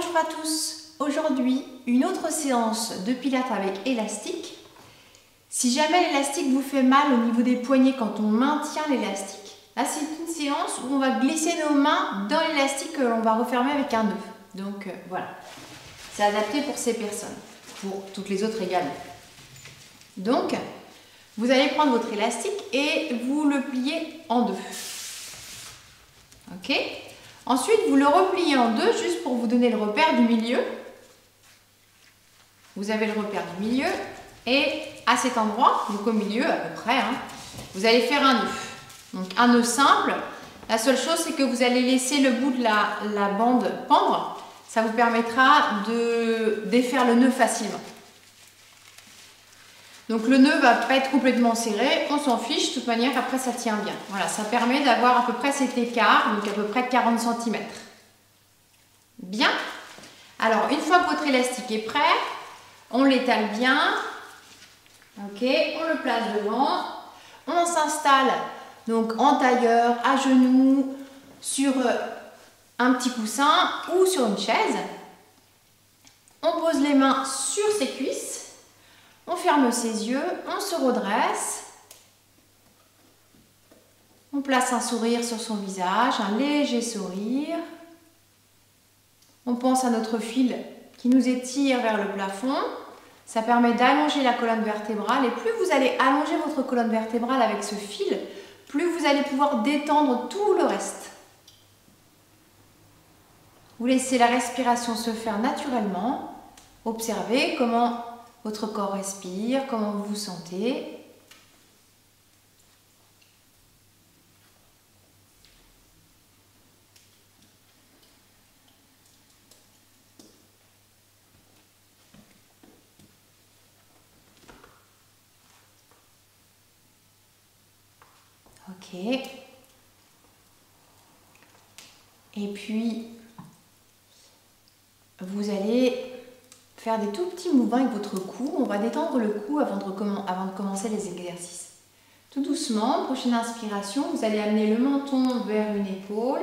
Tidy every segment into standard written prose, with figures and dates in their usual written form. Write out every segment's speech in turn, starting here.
bonjour à tous. Aujourd'hui, une autre séance de pilates avec élastique. Si jamais l'élastique vous fait mal au niveau des poignets quand on maintient l'élastique, là c'est une séance où on va glisser nos mains dans l'élastique que l'on va refermer avec un nœud. Donc voilà, c'est adapté pour ces personnes, pour toutes les autres également. Donc, vous allez prendre votre élastique et vous le pliez en deux. Ok ? Ensuite, vous le repliez en deux juste pour vous donner le repère du milieu. Vous avez le repère du milieu et à cet endroit, donc au milieu à peu près, vous allez faire un nœud. Donc un nœud simple. La seule chose, c'est que vous allez laisser le bout de la bande pendre. Ça vous permettra de défaire le nœud facilement. Donc le nœud ne va pas être complètement serré, on s'en fiche, de toute manière après ça tient bien. Voilà, ça permet d'avoir à peu près cet écart, donc à peu près 40 cm. Bien. Alors une fois que votre élastique est prêt, on l'étale bien. Ok, on le place devant. On s'installe donc en tailleur, à genoux, sur un petit coussin ou sur une chaise. On pose les mains sur ses cuisses. On ferme ses yeux, on se redresse. On place un sourire sur son visage, un léger sourire. On pense à notre fil qui nous étire vers le plafond. Ça permet d'allonger la colonne vertébrale et plus vous allez allonger votre colonne vertébrale avec ce fil, plus vous allez pouvoir détendre tout le reste. Vous laissez la respiration se faire naturellement. Observez comment votre corps respire, comment vous vous sentez. Ok. Et puis, vous allez faire des tout petits mouvements avec votre cou. On va détendre le cou avant de commencer les exercices. Tout doucement, prochaine inspiration, vous allez amener le menton vers une épaule.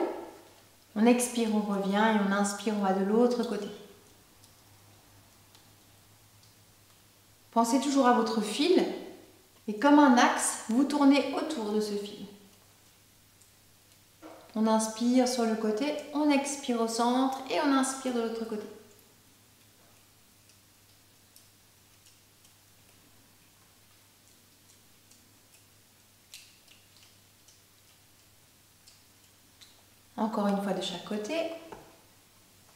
On expire, on revient et on inspire, on va de l'autre côté. Pensez toujours à votre fil et comme un axe, vous tournez autour de ce fil. On inspire sur le côté, on expire au centre et on inspire de l'autre côté. Encore une fois de chaque côté.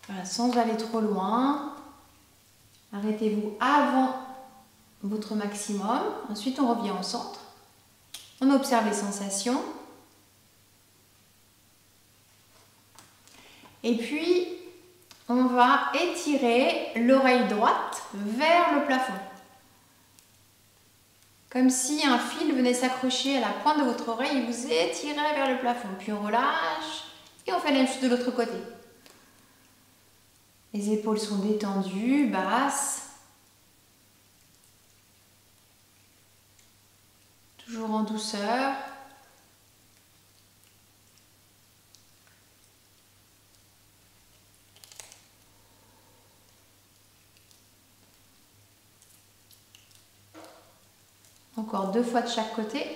Voilà, sans aller trop loin. Arrêtez-vous avant votre maximum. Ensuite, on revient au centre. On observe les sensations. Et puis, on va étirer l'oreille droite vers le plafond. Comme si un fil venait s'accrocher à la pointe de votre oreille et vous étirait vers le plafond. Puis on relâche et on fait la même chose de l'autre côté. Les épaules sont détendues, basses. Toujours en douceur. Encore 2 fois de chaque côté.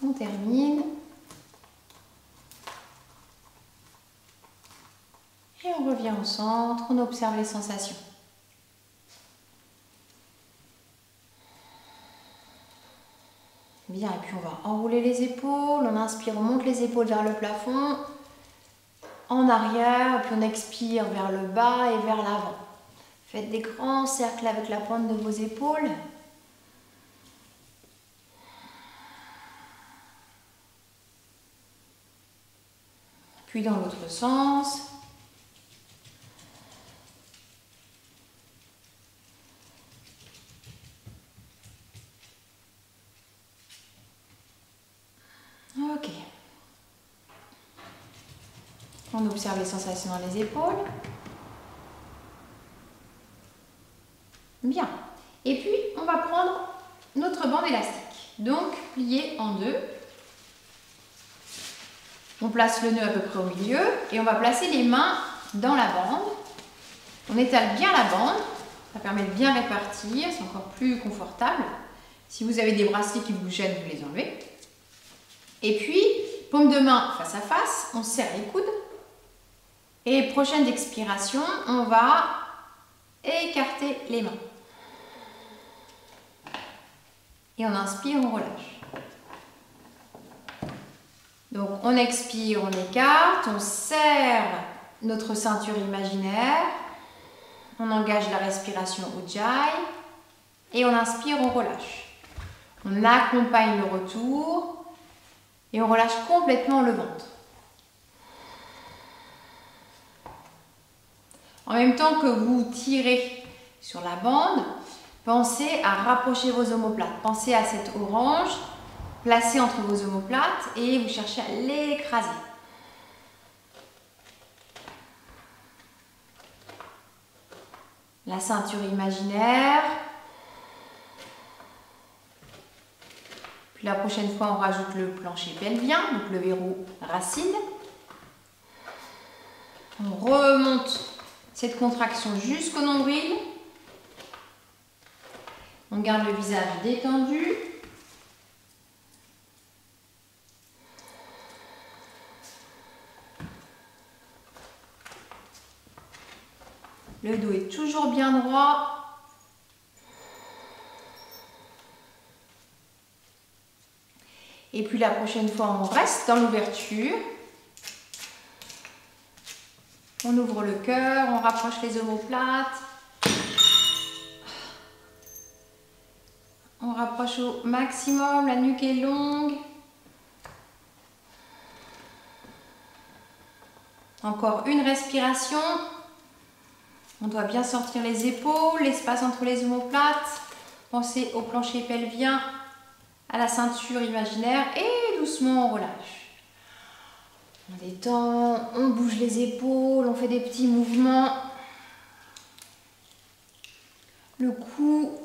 On termine. Et on revient au centre, on observe les sensations. Bien, et puis on va enrouler les épaules, on inspire, on monte les épaules vers le plafond, en arrière, puis on expire vers le bas et vers l'avant. Faites des grands cercles avec la pointe de vos épaules. Puis dans l'autre sens. Ok. On observe les sensations dans les épaules. Bien. Et puis, on va prendre notre bande élastique. Donc, pliée en deux. On place le nœud à peu près au milieu et on va placer les mains dans la bande. On étale bien la bande. Ça permet de bien répartir. C'est encore plus confortable. Si vous avez des bracelets qui vous gênent, vous les enlevez. Et puis, paume de main face à face. On serre les coudes. Et prochaine expiration, on va écarter les mains. Et on inspire, on relâche. Donc on expire, on écarte, on serre notre ceinture imaginaire. On engage la respiration Ujjayi. Et on inspire, on relâche. On accompagne le retour. Et on relâche complètement le ventre. En même temps que vous tirez sur la bande, pensez à rapprocher vos omoplates. Pensez à cette orange placée entre vos omoplates et vous cherchez à l'écraser. La ceinture imaginaire. Puis la prochaine fois, on rajoute le plancher pelvien, donc le verrou racine. On remonte cette contraction jusqu'au nombril. On garde le visage détendu. Le dos est toujours bien droit. Et puis la prochaine fois, on reste dans l'ouverture. On ouvre le cœur, on rapproche les omoplates. On rapproche au maximum, la nuque est longue. Encore une respiration. On doit bien sortir les épaules, l'espace entre les omoplates. Pensez au plancher pelvien, à la ceinture imaginaire et doucement on relâche. On détend, on bouge les épaules, on fait des petits mouvements. Le cou.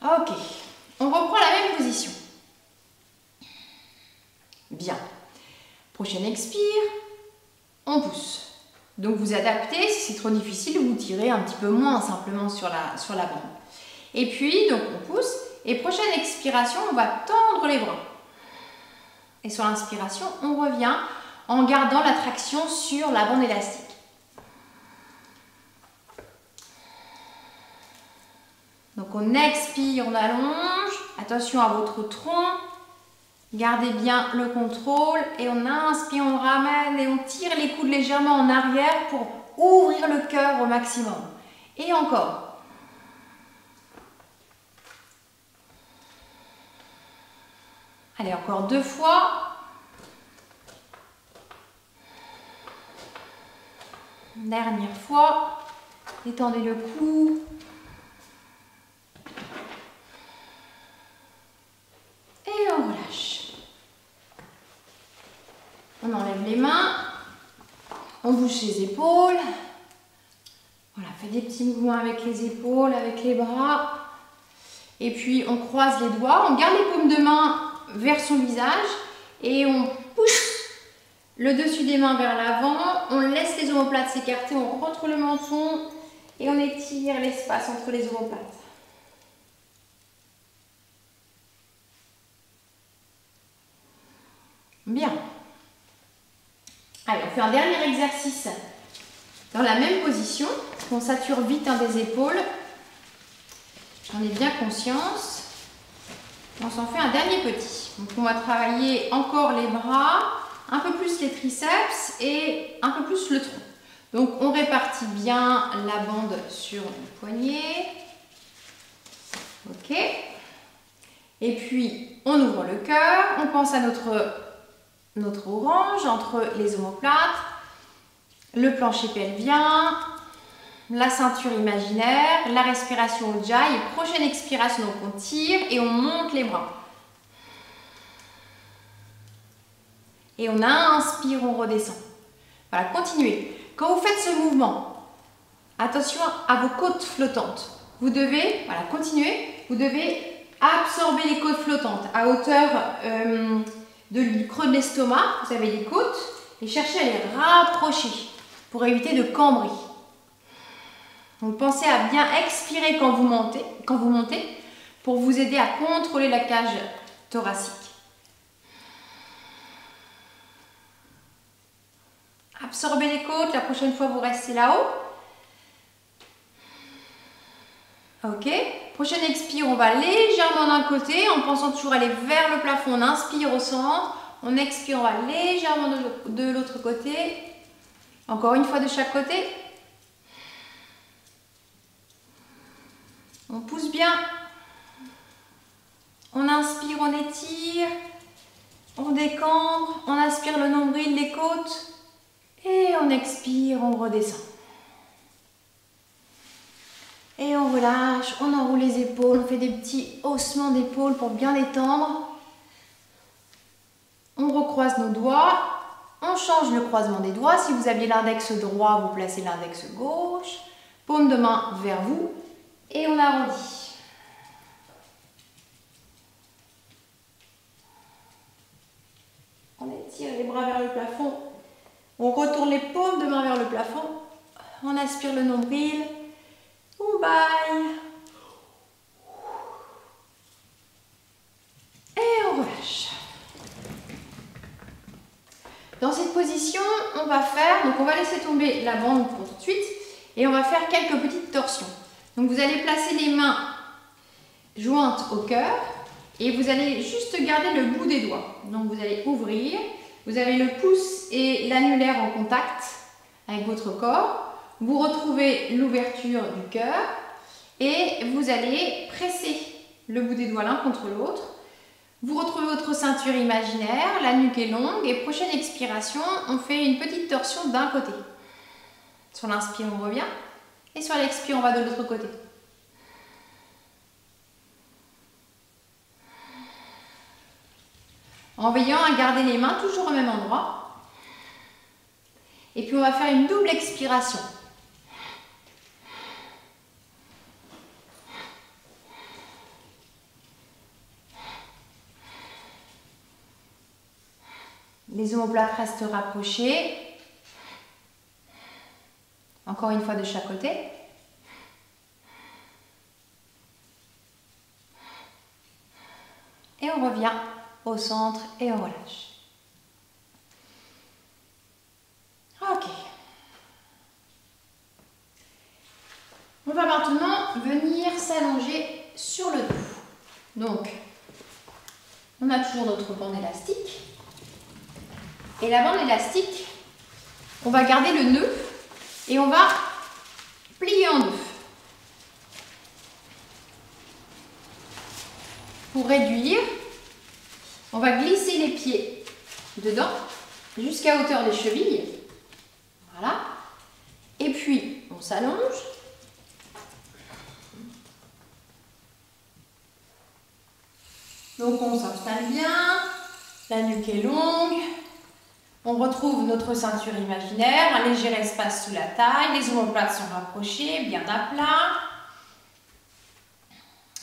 Ok, on reprend la même position. Bien. Prochaine expire, on pousse. Donc vous adaptez, si c'est trop difficile, vous tirez un petit peu moins simplement sur la bande. Et puis, donc on pousse. Et prochaine expiration, on va tendre les bras. Et sur l'inspiration, on revient en gardant la traction sur la bande élastique. Donc on expire, on allonge. Attention à votre tronc. Gardez bien le contrôle. Et on inspire, on ramène et on tire les coudes légèrement en arrière pour ouvrir le cœur au maximum. Et encore. Allez, encore 2 fois. Dernière fois. Étendez le cou. Et on relâche. On enlève les mains. On bouge les épaules. Voilà, faites des petits mouvements avec les épaules, avec les bras. Et puis on croise les doigts. On garde les paumes de main vers son visage et on pousse le dessus des mains vers l'avant, on laisse les omoplates s'écarter, on rentre le menton et on étire l'espace entre les omoplates. Bien. Allez, on fait un dernier exercice dans la même position. On sature vite des épaules. J'en ai bien conscience. On s'en fait un dernier petit. Donc on va travailler encore les bras, un peu plus les triceps et un peu plus le tronc. Donc on répartit bien la bande sur le poignet. Ok. Et puis on ouvre le cœur, on pense à notre orange entre les omoplates, le plancher pelvien, la ceinture imaginaire, la respiration Ujjayi et prochaine expiration, donc on tire et on monte les bras. Et on inspire, on redescend. Voilà, continuez. Quand vous faites ce mouvement, attention à vos côtes flottantes. Vous devez, voilà, continuez. Vous devez absorber les côtes flottantes à hauteur du creux de l'estomac. Vous avez les côtes et cherchez à les rapprocher pour éviter de cambrer. Donc pensez à bien expirer quand vous montez pour vous aider à contrôler la cage thoracique. Absorbez les côtes, la prochaine fois vous restez là-haut. Ok, prochaine expire, on va légèrement d'un côté en pensant toujours aller vers le plafond. On inspire au centre, on expire, on va légèrement de l'autre côté. Encore une fois de chaque côté. On pousse bien. On inspire, on étire. On décambre, on aspire le nombril, les côtes. Et on expire, on redescend. Et on relâche, on enroule les épaules, on fait des petits haussements d'épaule pour bien détendre. On recroise nos doigts, on change le croisement des doigts. Si vous aviez l'index droit, vous placez l'index gauche. Paume de main vers vous et on arrondit. On étire les bras vers le plafond. On retourne les paumes de main vers le plafond. On aspire le nombril. On baille. Et on relâche. Dans cette position, on va faire, donc on va laisser tomber la bande pour tout de suite et on va faire quelques petites torsions. Donc vous allez placer les mains jointes au cœur et vous allez juste garder le bout des doigts. Donc vous allez ouvrir, vous avez le pouce et l'annulaire en contact avec votre corps. Vous retrouvez l'ouverture du cœur et vous allez presser le bout des doigts l'un contre l'autre. Vous retrouvez votre ceinture imaginaire, la nuque est longue et prochaine expiration, on fait une petite torsion d'un côté. Sur l'inspire, on revient et sur l'expire, on va de l'autre côté. En veillant à garder les mains toujours au même endroit. Et puis on va faire une double expiration. Les omoplates restent rapprochés. Encore une fois de chaque côté. Et on revient au centre et on relâche. Ok. On va maintenant venir s'allonger sur le dos. Donc, on a toujours notre bande élastique. Et la bande élastique, on va garder le nœud et on va plier en deux. Pour réduire, on va glisser les pieds dedans jusqu'à hauteur des chevilles. Voilà. Et puis, on s'allonge. Donc, on s'installe bien. La nuque est longue. On retrouve notre ceinture imaginaire, un léger espace sous la taille, les omoplates sont rapprochées, bien à plat.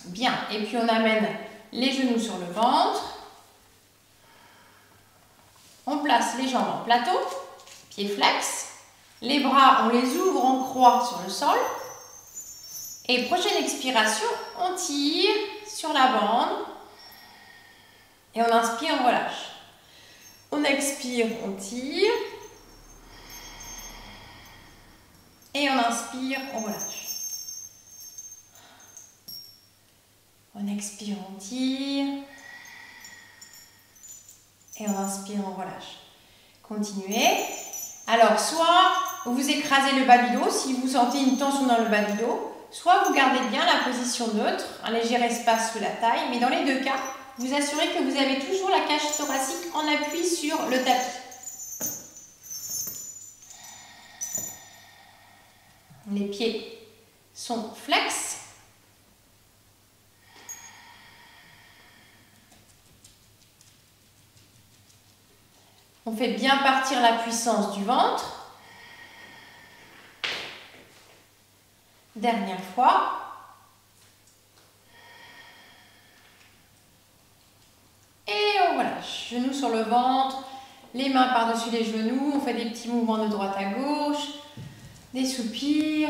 Bien, et puis on amène les genoux sur le ventre. On place les jambes en plateau, pieds flex. Les bras, on les ouvre en croix sur le sol. Et prochaine expiration, on tire sur la bande. Et on inspire, on relâche. On expire, on tire. Et on inspire, on relâche. On expire, on tire. Et on inspire, on relâche. Continuez. Alors, soit vous écrasez le bas du dos si vous sentez une tension dans le bas du dos, soit vous gardez bien la position neutre, un léger espace sous la taille, mais dans les deux cas, vous assurez que vous avez toujours la cage thoracique en appui sur le tapis. Les pieds sont flex. On fait bien partir la puissance du ventre. Dernière fois. Et on relâche. Genoux sur le ventre, les mains par-dessus les genoux. On fait des petits mouvements de droite à gauche, des soupirs.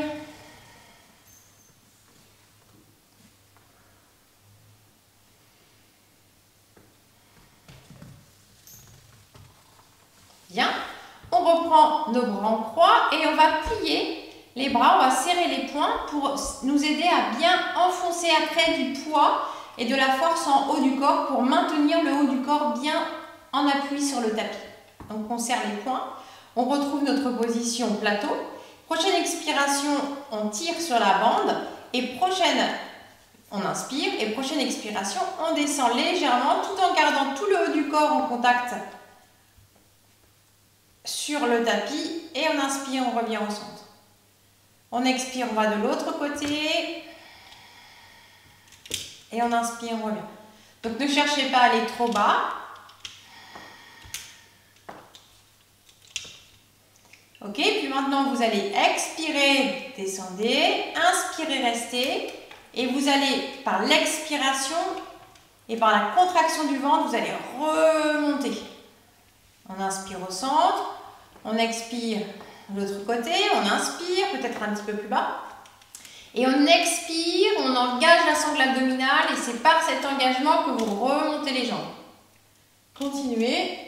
Bien. On reprend nos bras en croix et on va plier les bras, on va serrer les poings pour nous aider à bien enfoncer après du poids et de la force en haut du corps pour maintenir le haut du corps bien en appui sur le tapis. Donc on serre les poings, on retrouve notre position plateau. Prochaine expiration, on tire sur la bande et on inspire et prochaine expiration, on descend légèrement tout en gardant tout le haut du corps en contact sur le tapis et on inspire, on revient au centre. On expire, on va de l'autre côté et on inspire, on revient. Donc ne cherchez pas à aller trop bas. Ok, puis maintenant vous allez expirer, descendez, inspirez, restez et vous allez par l'expiration et par la contraction du ventre, vous allez remonter. On inspire au centre, on expire de l'autre côté, on inspire, peut-être un petit peu plus bas. Et on expire, on engage la sangle abdominale et c'est par cet engagement que vous remontez les jambes. Continuez.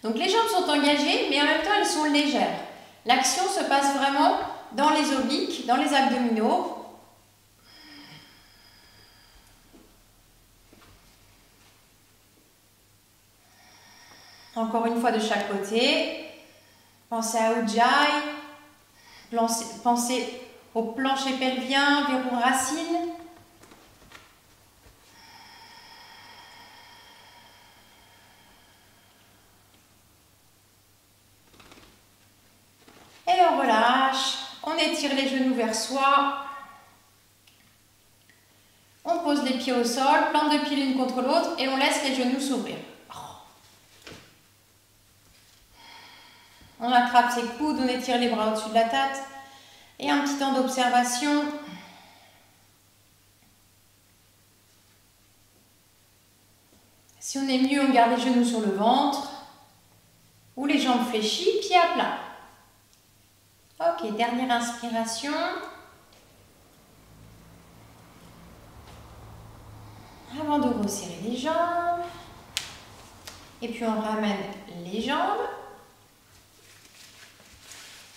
Donc les jambes sont engagées, mais en même temps elles sont légères. L'action se passe vraiment dans les obliques, dans les abdominaux. Encore une fois de chaque côté. Pensez à Ujjayi. Pensez au plancher pelvien, verrou racine. Et on relâche, on étire les genoux vers soi, on pose les pieds au sol, plante de pieds l'une contre l'autre et on laisse les genoux s'ouvrir. On attrape ses coudes, on étire les bras au-dessus de la tête et un petit temps d'observation. Si on est mieux, on garde les genoux sur le ventre ou les jambes fléchies, pieds à plat. Ok, dernière inspiration. Avant de resserrer les jambes. Et puis on ramène les jambes.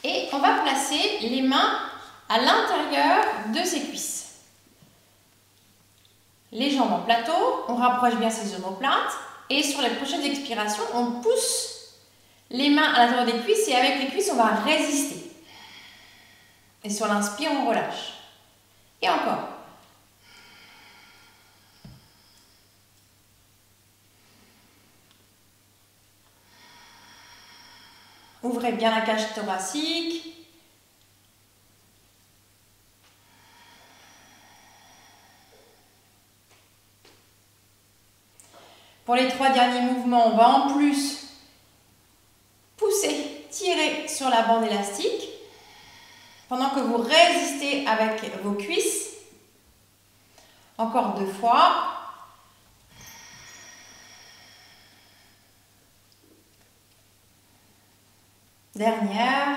Et on va placer les mains à l'intérieur de ses cuisses. Les jambes en plateau, on rapproche bien ses omoplates. Et sur les prochaines expirations, on pousse les mains à l'intérieur des cuisses et avec les cuisses, on va résister. Et sur l'inspire, on relâche. Et encore. Ouvrez bien la cage thoracique. Pour les 3 derniers mouvements, on va en plus pousser, tirer sur la bande élastique. Pendant que vous résistez avec vos cuisses. Encore 2 fois. Dernière.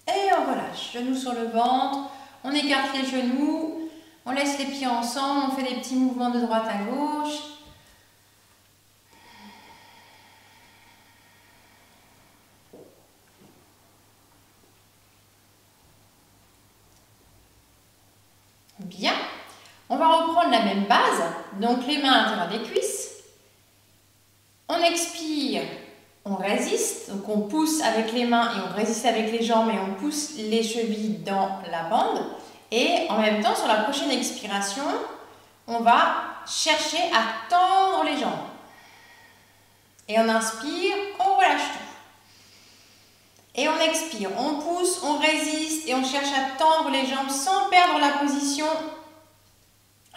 Et on relâche. Genoux sur le ventre. On écarte les genoux. On laisse les pieds ensemble. On fait des petits mouvements de droite à gauche. Bien. On va reprendre la même base. Donc les mains à l'intérieur des cuisses. On expire, on résiste. Donc on pousse avec les mains et on résiste avec les jambes et on pousse les chevilles dans la bande. Et en même temps, sur la prochaine expiration, on va chercher à tendre les jambes. Et on inspire, on relâche tout. Et on expire, on pousse, on résiste et on cherche à tendre les jambes sans perdre la position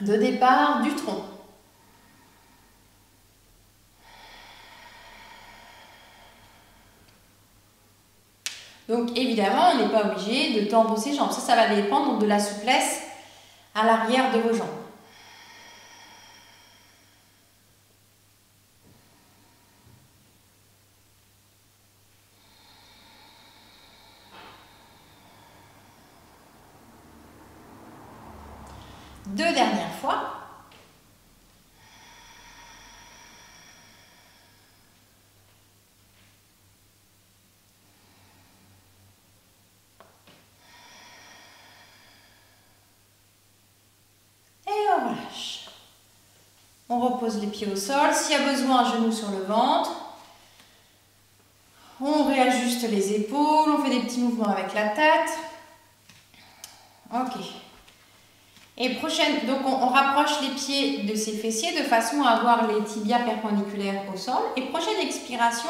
de départ du tronc. Donc évidemment, on n'est pas obligé de tendre ses jambes. Ça va dépendre de la souplesse à l'arrière de vos jambes. Deux dernières fois. Et on relâche. On repose les pieds au sol. S'il y a besoin, genoux sur le ventre. On réajuste les épaules. On fait des petits mouvements avec la tête. Ok. Et prochaine, donc on rapproche les pieds de ses fessiers de façon à avoir les tibias perpendiculaires au sol. Et prochaine expiration,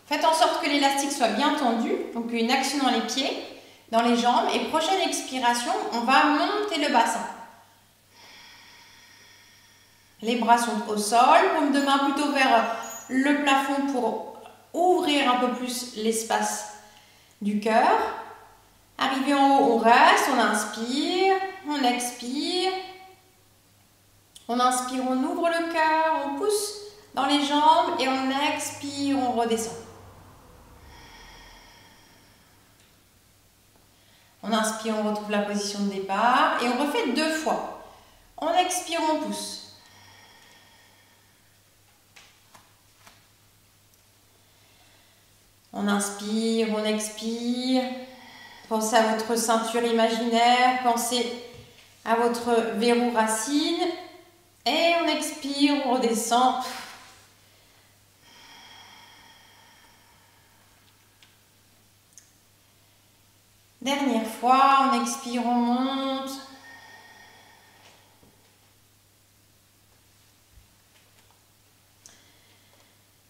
faites en sorte que l'élastique soit bien tendu, donc une action dans les pieds, dans les jambes. Et prochaine expiration, on va monter le bassin. Les bras sont au sol, paume de main plutôt vers le plafond pour ouvrir un peu plus l'espace du cœur. Arrivé en haut, on reste, on inspire, on expire. On inspire, on ouvre le cœur, on pousse dans les jambes et on expire, on redescend. On inspire, on retrouve la position de départ et on refait 2 fois. On expire, on pousse. On inspire, on expire. Pensez à votre ceinture imaginaire, pensez à votre verrou racine. Et on expire, on redescend. Dernière fois, on expire, on monte.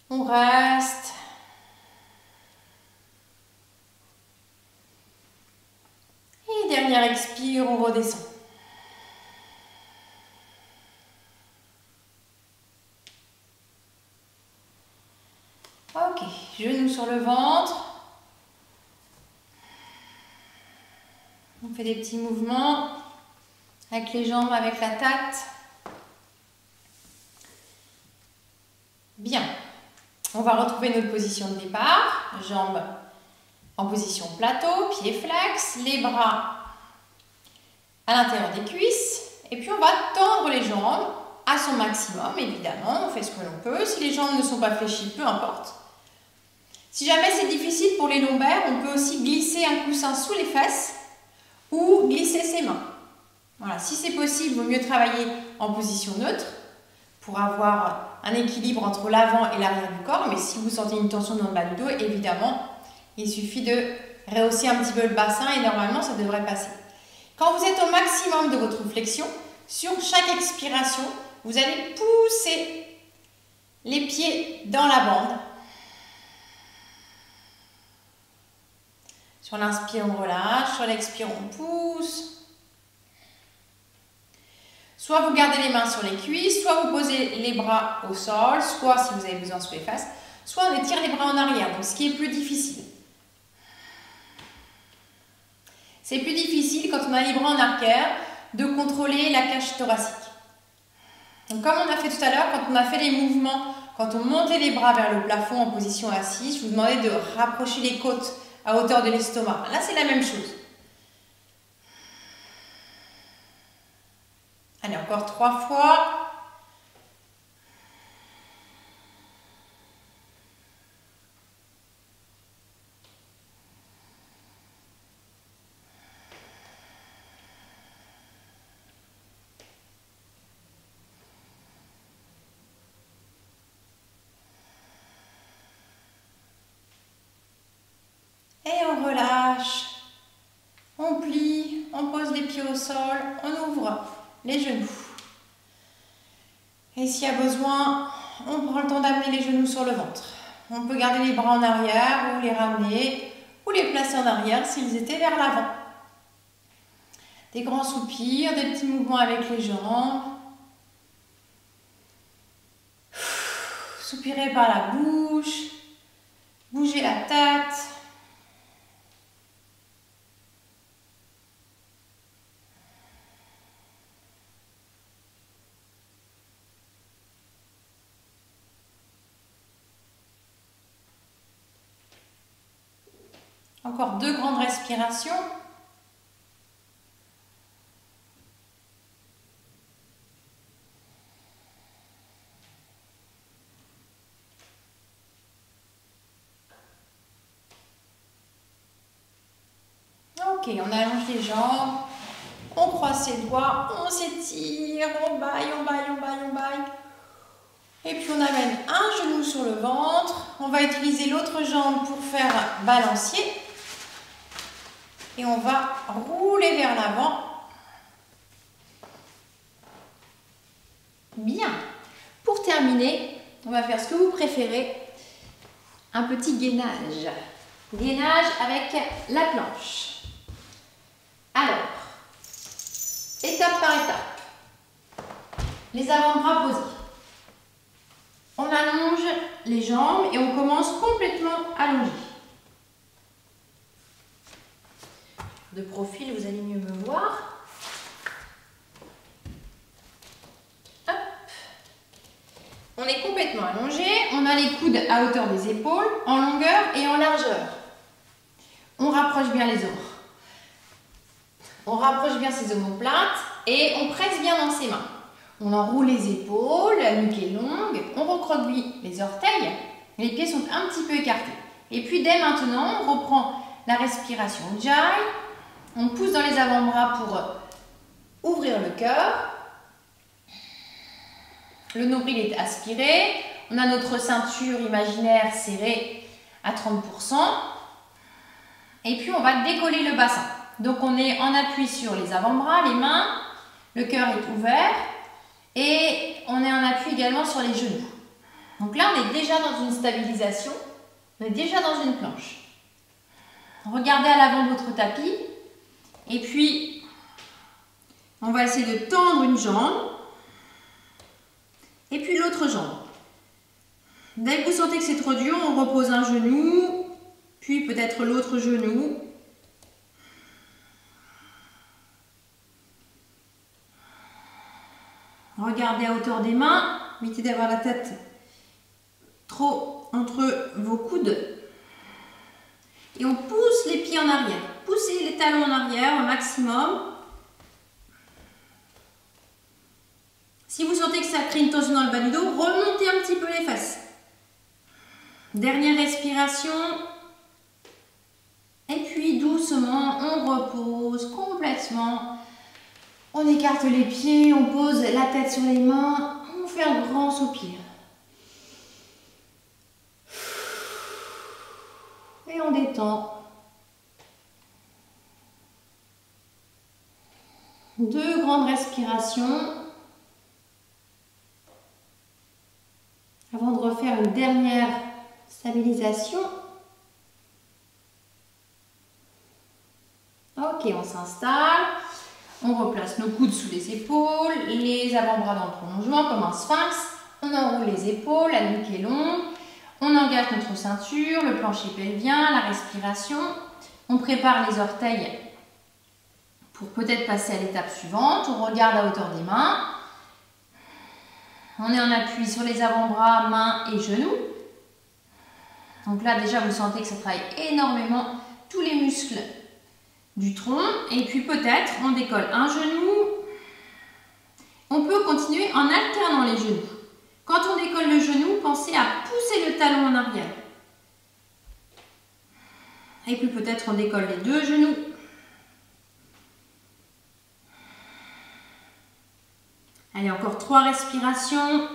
On reste. Et dernière expire, on redescend. Ok, genoux sur le ventre. On fait des petits mouvements avec les jambes, avec la tête. Bien. On va retrouver notre position de départ. Jambes en position plateau, pieds flex, les bras à l'intérieur des cuisses. Et puis on va tendre les jambes à son maximum, évidemment. On fait ce que l'on peut. Si les jambes ne sont pas fléchies, peu importe. Si jamais c'est difficile pour les lombaires, on peut aussi glisser un coussin sous les fesses ou glisser ses mains. Voilà, si c'est possible, il vaut mieux travailler en position neutre pour avoir un équilibre entre l'avant et l'arrière du corps. Mais si vous sentez une tension dans le bas du dos, évidemment, il suffit de rehausser un petit peu le bassin et normalement, ça devrait passer. Quand vous êtes au maximum de votre flexion, sur chaque expiration, vous allez pousser les pieds dans la bande. Sur l'inspire, on relâche. Sur l'expire, on pousse. Soit vous gardez les mains sur les cuisses, soit vous posez les bras au sol, soit si vous avez besoin sous les fesses, soit on étire les bras en arrière, donc ce qui est plus difficile. C'est plus difficile quand on a les bras en arrière de contrôler la cage thoracique. Donc comme on a fait tout à l'heure, quand on a fait les mouvements, quand on montait les bras vers le plafond en position assise, je vous demandais de rapprocher les côtes à hauteur de l'estomac. Là, c'est la même chose. Allez, encore 3 fois. Et on relâche. On plie, on pose les pieds au sol, on ouvre les genoux. Et s'il y a besoin, on prend le temps d'amener les genoux sur le ventre. On peut garder les bras en arrière ou les ramener ou les placer en arrière s'ils étaient vers l'avant. Des grands soupirs, des petits mouvements avec les jambes. Soupirez par la bouche, bougez la tête. Encore 2 grandes respirations. Ok, on allonge les jambes, on croise ses doigts, on s'étire, on baille, on baille, on baille, on baille. Et puis on amène un genou sur le ventre. On va utiliser l'autre jambe pour faire balancier. Et on va rouler vers l'avant. Bien. Pour terminer, on va faire ce que vous préférez. Un petit gainage. Gainage avec la planche. Alors, étape par étape. Les avant-bras posés. On allonge les jambes et on commence complètement allongé. De profil, vous allez mieux me voir. Hop. On est complètement allongé. On a les coudes à hauteur des épaules, en longueur et en largeur. On rapproche bien les os. On rapproche bien ses omoplates et on presse bien dans ses mains. On enroule les épaules, la nuque est longue, on recroqueville les orteils, les pieds sont un petit peu écartés. Et puis dès maintenant, on reprend la respiration Ujjayi, on pousse dans les avant-bras pour ouvrir le cœur. Le nombril est aspiré, on a notre ceinture imaginaire serrée à 30%. Et puis on va décoller le bassin. Donc on est en appui sur les avant-bras, les mains, le cœur est ouvert et on est en appui également sur les genoux. Donc là on est déjà dans une stabilisation, on est déjà dans une planche. Regardez à l'avant de votre tapis et puis on va essayer de tendre une jambe et puis l'autre jambe. Dès que vous sentez que c'est trop dur, on repose un genou, puis peut-être l'autre genou. Regardez à hauteur des mains, évitez d'avoir la tête trop entre vos coudes. Et on pousse les pieds en arrière. Poussez les talons en arrière au maximum. Si vous sentez que ça crée une tension dans le bas du dos, remontez un petit peu les fesses. Dernière respiration. Et puis doucement, on repose complètement. On écarte les pieds, on pose la tête sur les mains, on fait un grand soupir. Et on détend. 2 grandes respirations. Avant de refaire une dernière stabilisation. Ok, on s'installe. On replace nos coudes sous les épaules, les avant-bras dans le prolongement comme un sphinx. On enroule les épaules, la nuque est longue. On engage notre ceinture, le plancher pelvien, la respiration. On prépare les orteils pour peut-être passer à l'étape suivante. On regarde à hauteur des mains. On est en appui sur les avant-bras, mains et genoux. Donc là déjà vous sentez que ça travaille énormément tous les muscles du tronc. Et puis peut-être on décolle un genou. On peut continuer en alternant les genoux. Quand on décolle le genou, pensez à pousser le talon en arrière. Et puis peut-être on décolle les 2 genoux. Allez, encore 3 respirations.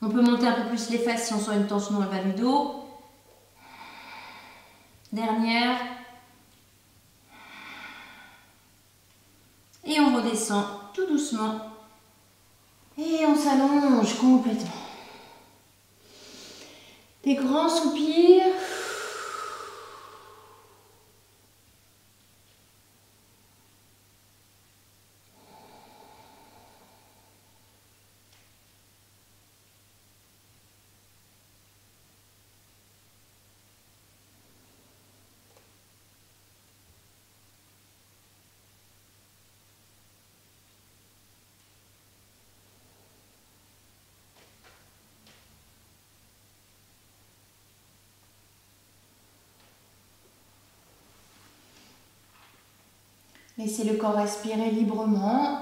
On peut monter un peu plus les fesses si on sent une tension dans le bas du dos. Dernière. Et on redescend tout doucement Et on s'allonge complètement. Des grands soupirs. Laissez le corps respirer librement.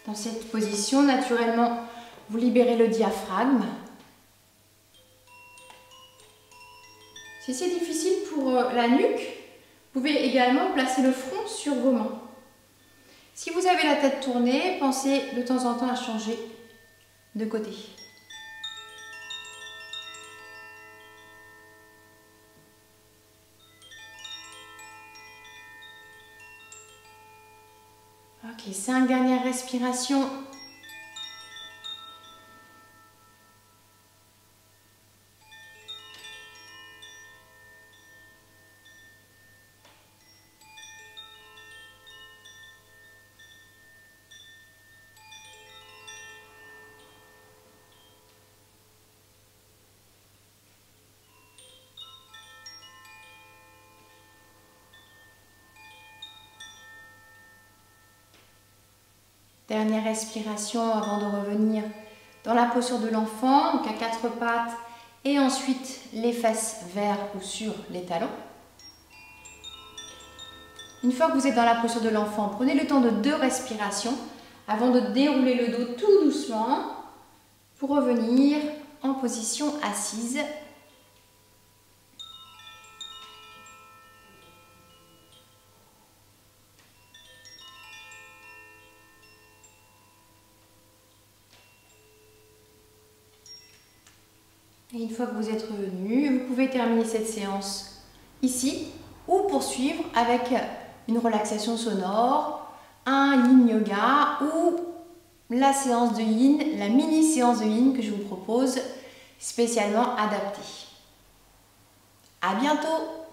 Dans cette position, naturellement, vous libérez le diaphragme. Si c'est difficile pour la nuque, vous pouvez également placer le front sur vos mains. Si vous avez la tête tournée, pensez de temps en temps à changer de côté. Ok, 5 dernières respirations. Dernière respiration avant de revenir dans la posture de l'enfant, donc à 4 pattes, et ensuite les fesses vers ou sur les talons. Une fois que vous êtes dans la posture de l'enfant, prenez le temps de 2 respirations avant de dérouler le dos tout doucement pour revenir en position assise. Et une fois que vous êtes revenu, vous pouvez terminer cette séance ici ou poursuivre avec une relaxation sonore, un yin yoga ou la séance de yin, la mini séance de yin que je vous propose spécialement adaptée. À bientôt!